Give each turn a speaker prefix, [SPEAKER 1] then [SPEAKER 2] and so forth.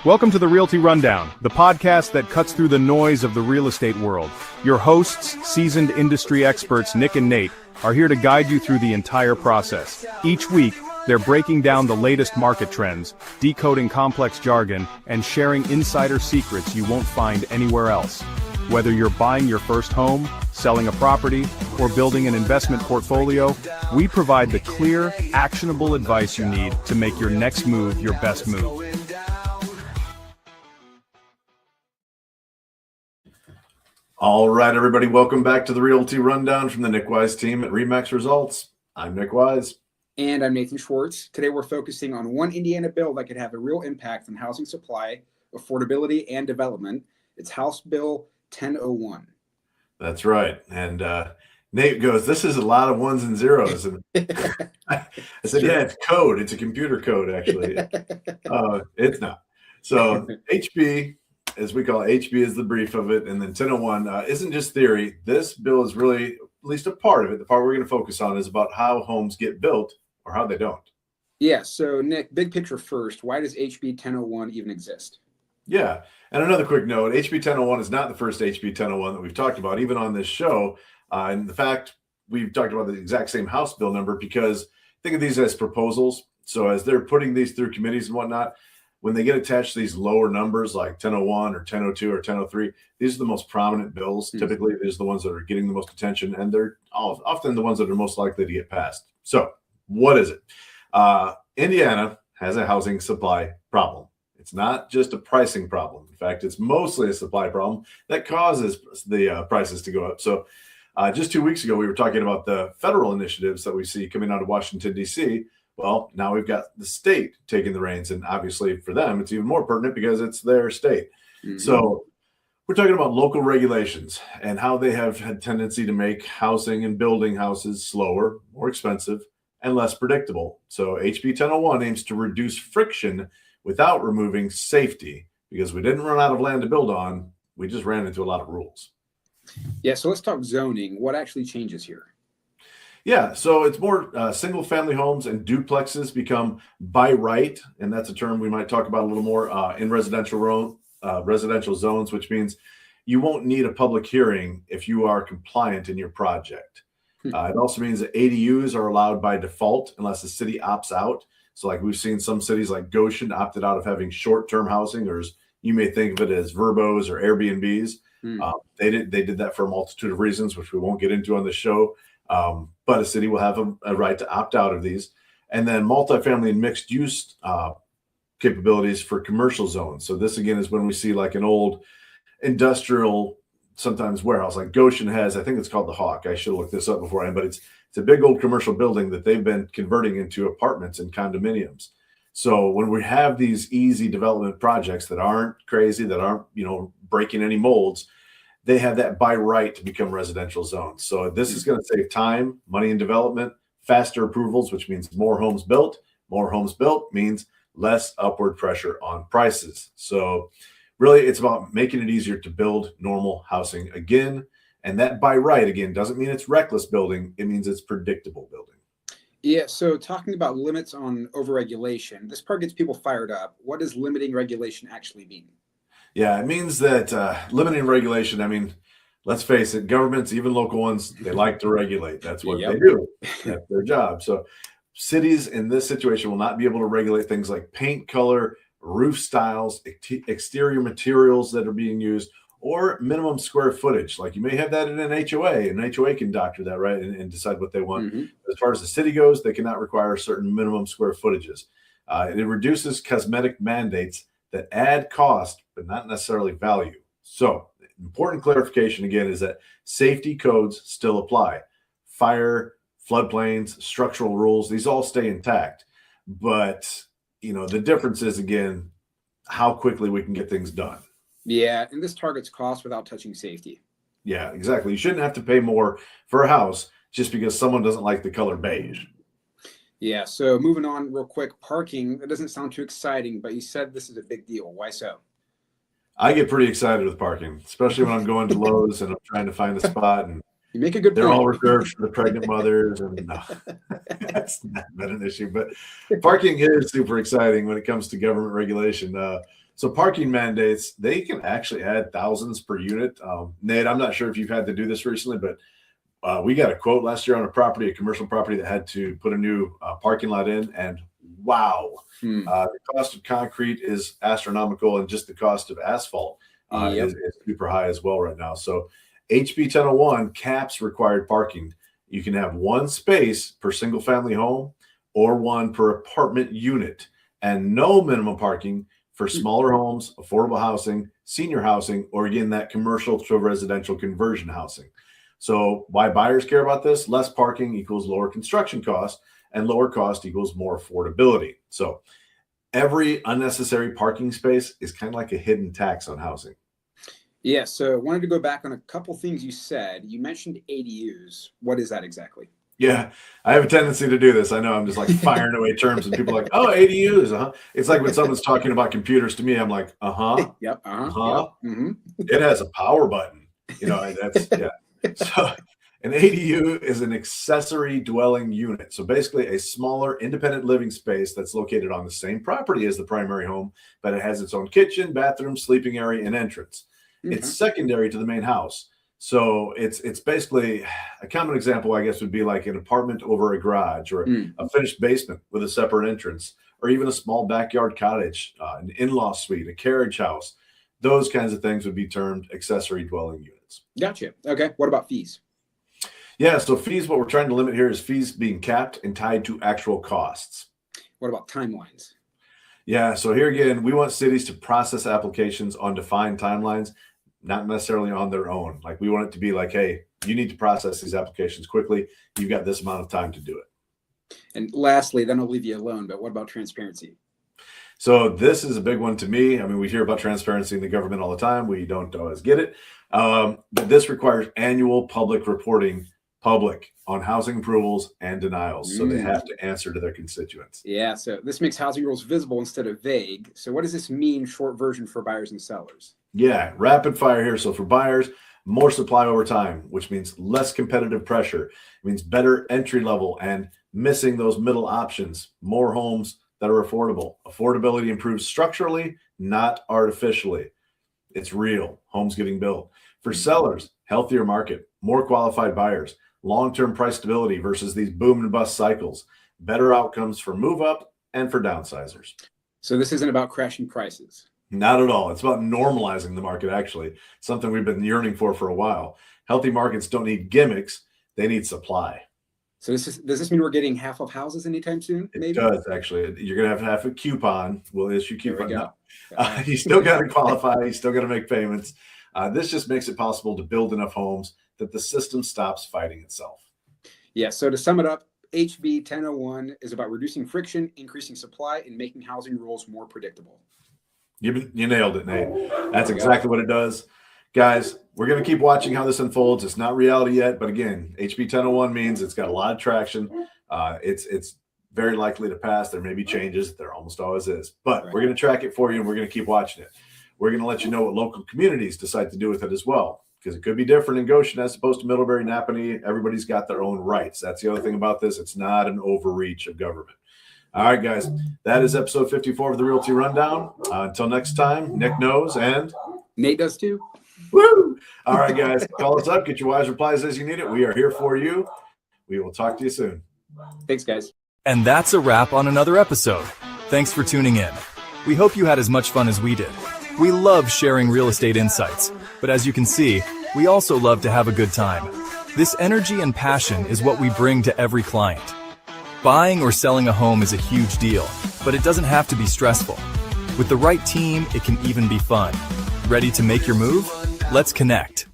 [SPEAKER 1] Welcome to the Realty Rundown, the podcast that cuts through the noise of the real estate world. Your hosts, seasoned industry experts Nick and Nate, are here to guide you through the entire process. Each week, they're breaking down the latest market trends, decoding complex jargon, and sharing insider secrets you won't find anywhere else. Whether you're buying your first home, selling a property, or building an investment portfolio, we provide the clear, actionable advice you need to make your next move your best move.
[SPEAKER 2] All right, everybody, welcome back to the Realty Rundown from the Nic Wyse team at RE/MAX Results. I'm Nic Wyse.
[SPEAKER 3] And I'm Nathan Schwartz. Today we're focusing on one Indiana bill that could have a real impact on housing supply, affordability, and development. It's House Bill 1001.
[SPEAKER 2] That's right. And Nate goes, this is a lot of ones and zeros. And I said, yeah, it's code. It's a computer code, actually. It's not. So HB, as we call it, HB is the brief of it. And then 1001 isn't just theory. This bill is really, at least a part of it. The part we're going to focus on is about how homes get built or how they don't.
[SPEAKER 3] Yeah. So, Nick, big picture first. Why does HB 1001 even exist?
[SPEAKER 2] Yeah. And another quick note, HB 1001 is not the first HB 1001 that we've talked about, even on this show. And the fact we've talked about the exact same House bill number because think of these as proposals. So as they're putting these through committees and whatnot, when they get attached to these lower numbers like 1001 or 1002 or 1003, these are the most prominent bills. Mm-hmm. Typically, these are the ones that are getting the most attention, and they're often the ones that are most likely to get passed. So what is it? Indiana has a housing supply problem. It's not just a pricing problem. In fact, it's mostly a supply problem that causes the prices to go up. So just 2 weeks ago, we were talking about the federal initiatives that we see coming out of Washington, D.C. Well, now we've got the state taking the reins. And obviously for them, it's even more pertinent because it's their state. Mm-hmm. So we're talking about local regulations and how they have had tendency to make housing and building houses slower, more expensive, and less predictable. So HB 1001 aims to reduce friction without removing safety, because we didn't run out of land to build on. We just ran into a lot of rules.
[SPEAKER 3] Yeah, so let's talk zoning. What actually changes here?
[SPEAKER 2] Yeah, so it's more single-family homes and duplexes become by right, and that's a term we might talk about a little more in residential zones, which means you won't need a public hearing if you are compliant in your project. It also means that ADUs are allowed by default unless the city opts out. So like we've seen some cities like Goshen opted out of having short-term housing, or as you may think of it as verbos or Airbnbs. They did that for a multitude of reasons, which we won't get into on the show. But a city will have a right to opt out of these. And then multifamily and mixed use capabilities for commercial zones. So this again is when we see like an old industrial, sometimes warehouse like Goshen has, I think it's called the Hawk. I should have looked this up beforehand, but it's a big old commercial building that they've been converting into apartments and condominiums. So when we have these easy development projects that aren't crazy, that aren't, breaking any molds, they have that by right to become residential zones. So this is going to save time, money in development, faster approvals, which means more homes built. More homes built means less upward pressure on prices. So really, it's about making it easier to build normal housing again. And that by right, again, doesn't mean it's reckless building. It means it's predictable building.
[SPEAKER 3] Yeah, so talking about limits on overregulation, this part gets people fired up. What does limiting regulation actually mean?
[SPEAKER 2] Yeah, it means that limiting regulation, I mean, let's face it, governments, even local ones, they like to regulate. That's what they do. That's their job. So cities in this situation will not be able to regulate things like paint color, roof styles, exterior materials that are being used, or minimum square footage. Like you may have that in an HOA, and an HOA can doctor that, right, and decide what they want. Mm-hmm. As far as the city goes, they cannot require certain minimum square footages. It reduces cosmetic mandates that add cost, but not necessarily value. So important clarification again is that safety codes still apply. Fire, floodplains, structural rules, these all stay intact. But, the difference is, again, how quickly we can get things done.
[SPEAKER 3] Yeah, and this targets cost without touching safety.
[SPEAKER 2] Yeah, exactly. You shouldn't have to pay more for a house just because someone doesn't like the color beige.
[SPEAKER 3] Yeah, so moving on real quick, parking, that doesn't sound too exciting, but you said this is a big deal. Why so?
[SPEAKER 2] I get pretty excited with parking, especially when I'm going to Lowe's and I'm trying to find a spot. And
[SPEAKER 3] You make a good
[SPEAKER 2] They're
[SPEAKER 3] point.
[SPEAKER 2] all reserved for the pregnant mothers, and no, that's not been an issue. But parking is super exciting when it comes to government regulation. So parking mandates, they can actually add thousands per unit. Nate, I'm not sure if you've had to do this recently, but we got a quote last year on a commercial property that had to put a new parking lot in, and wow, the cost of concrete is astronomical, and just the cost of asphalt is super high as well right now. So HB 1001 caps required parking. You can have one space per single family home or one per apartment unit, and no minimum parking for smaller homes, affordable housing, senior housing, or again, that commercial to residential conversion housing. So why buyers care about this? Less parking equals lower construction costs, and lower cost equals more affordability. So every unnecessary parking space is kind of like a hidden tax on housing.
[SPEAKER 3] Yeah, so I wanted to go back on a couple things you said. You mentioned ADUs. What is that exactly?
[SPEAKER 2] Yeah, I have a tendency to do this. I know I'm just like firing away terms, and people are like, "Oh, ADUs, It's like when someone's talking about computers to me, I'm like,
[SPEAKER 3] Yep.
[SPEAKER 2] Yep. Mm-hmm. It has a power button. That's yeah. So an ADU is an accessory dwelling unit. So basically a smaller independent living space that's located on the same property as the primary home, but it has its own kitchen, bathroom, sleeping area, and entrance. It's secondary to the main house. So it's basically a common example, I guess, would be like an apartment over a garage, or a finished basement with a separate entrance, or even a small backyard cottage, an in-law suite, a carriage house. Those kinds of things would be termed accessory dwelling units.
[SPEAKER 3] Gotcha. Okay. What about fees?
[SPEAKER 2] Yeah. So fees, what we're trying to limit here is fees being capped and tied to actual costs.
[SPEAKER 3] What about timelines?
[SPEAKER 2] Yeah. So here again, we want cities to process applications on defined timelines, not necessarily on their own. Like we want it to be like, hey, you need to process these applications quickly. You've got this amount of time to do it. And
[SPEAKER 3] lastly, then I'll leave you alone, but what about transparency?
[SPEAKER 2] So this is a big one to me. I mean, we hear about transparency in the government all the time. We don't always get it. But this requires annual public reporting, on housing approvals and denials. So they have to answer to their constituents.
[SPEAKER 3] Yeah. So this makes housing rules visible instead of vague. So what does this mean, short version, for buyers and sellers?
[SPEAKER 2] Yeah, rapid fire here. So for buyers, more supply over time, which means less competitive pressure. It means better entry level and missing those middle options, more homes that are affordable. Affordability improves structurally, not artificially. It's real. Homes getting built. For sellers, healthier market, more qualified buyers, long-term price stability versus these boom and bust cycles, better outcomes for move up and for downsizers.
[SPEAKER 3] So this isn't about crashing prices.
[SPEAKER 2] Not at all. It's about normalizing the market, actually. Something we've been yearning for a while. Healthy markets don't need gimmicks. They need supply.
[SPEAKER 3] So does this mean we're getting half of houses anytime soon?
[SPEAKER 2] Maybe? It does, actually. You're going to have a coupon. We'll issue coupon.
[SPEAKER 3] Go.
[SPEAKER 2] You still got to qualify. You still got to make payments. This just makes it possible to build enough homes that the system stops fighting itself.
[SPEAKER 3] Yeah. So to sum it up, HB 1001 is about reducing friction, increasing supply, and making housing rules more predictable.
[SPEAKER 2] You nailed it, Nate. That's exactly what it does. Guys, we're going to keep watching how this unfolds. It's not reality yet, but again, HB 1001 means it's got a lot of traction. It's very likely to pass. There may be changes. There almost always is. But we're going to track it for you, and we're going to keep watching it. We're going to let you know what local communities decide to do with it as well, because it could be different in Goshen as opposed to Middlebury, Napanee. Everybody's got their own rights. That's the other thing about this. It's not an overreach of government. All right, guys, that is episode 54 of the Realty Rundown. Until next time, Nick knows and
[SPEAKER 3] Nate does too.
[SPEAKER 2] Woo! All right, guys, call us up. Get your wise replies as you need it. We are here for you. We will talk to you soon.
[SPEAKER 3] Thanks, guys.
[SPEAKER 4] And that's a wrap on another episode. Thanks for tuning in. We hope you had as much fun as we did. We love sharing real estate insights, but as you can see, we also love to have a good time. This energy and passion is what we bring to every client. Buying or selling a home is a huge deal, but it doesn't have to be stressful. With the right team, it can even be fun. Ready to make your move? Let's connect.